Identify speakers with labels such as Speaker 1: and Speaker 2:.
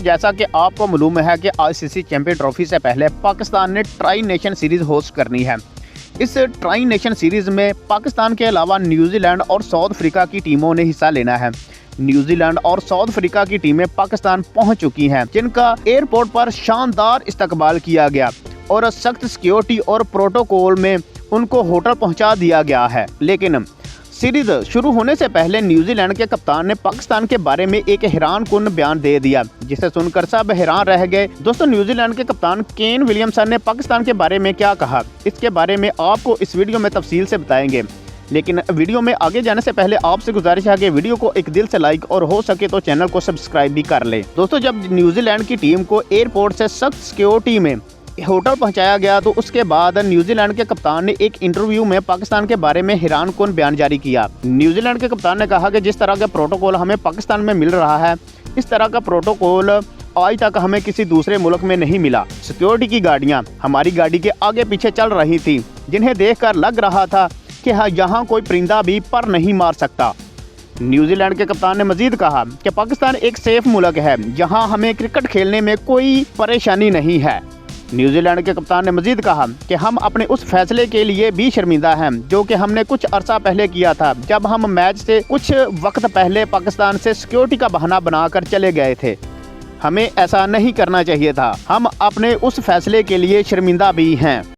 Speaker 1: जैसा कि आपको मालूम है कि आईसीसी चैंपियन ट्रॉफी से पहले पाकिस्तान ने ट्राई नेशन सीरीज होस्ट करनी है। इस ट्राई नेशन सीरीज में पाकिस्तान के अलावा न्यूजीलैंड और साउथ अफ्रीका की टीमों ने हिस्सा लेना है। न्यूजीलैंड और साउथ अफ्रीका की टीमें पाकिस्तान पहुंच चुकी हैं, जिनका एयरपोर्ट पर शानदार इस्तकबाल किया गया और सख्त सिक्योरिटी और प्रोटोकॉल में उनको होटल पहुंचा दिया गया है। लेकिन सीरीज शुरू होने से पहले न्यूजीलैंड के कप्तान ने पाकिस्तान के बारे में एक हैरानकुन बयान दे दिया, जिसे सुनकर सब हैरान रह गए। दोस्तों, न्यूजीलैंड के कप्तान केन विलियमसन ने पाकिस्तान के बारे में क्या कहा, इसके बारे में आपको इस वीडियो में तफसील से बताएंगे। लेकिन वीडियो में आगे जाने से पहले आपसे गुजारिश है कि वीडियो को एक दिल से लाइक और हो सके तो चैनल को सब्सक्राइब भी कर ले। दोस्तों, जब न्यूजीलैंड की टीम को एयरपोर्ट से सख्त सिक्योरिटी में होटल पहुंचाया गया तो उसके बाद न्यूजीलैंड के कप्तान ने एक इंटरव्यू में पाकिस्तान के बारे में हैरानकुन बयान जारी किया। न्यूजीलैंड के कप्तान ने कहा कि जिस तरह का प्रोटोकॉल हमें पाकिस्तान में मिल रहा है, इस तरह का प्रोटोकॉल आज तक हमें किसी दूसरे मुल्क में नहीं मिला। सिक्योरिटी की गाड़ियां हमारी गाड़ी के आगे पीछे चल रही थी, जिन्हें देखकर लग रहा था कि हाँ, यहाँ कोई परिंदा भी पर नहीं मार सकता। न्यूजीलैंड के कप्तान ने मजीद कहा कि पाकिस्तान एक सेफ मुल्क है, जहाँ हमें क्रिकेट खेलने में कोई परेशानी नहीं है। न्यूजीलैंड के कप्तान ने मजीद कहा कि हम अपने उस फैसले के लिए भी शर्मिंदा हैं जो कि हमने कुछ अरसा पहले किया था, जब हम मैच से कुछ वक्त पहले पाकिस्तान से सिक्योरिटी का बहाना बनाकर चले गए थे। हमें ऐसा नहीं करना चाहिए था। हम अपने उस फैसले के लिए शर्मिंदा भी हैं।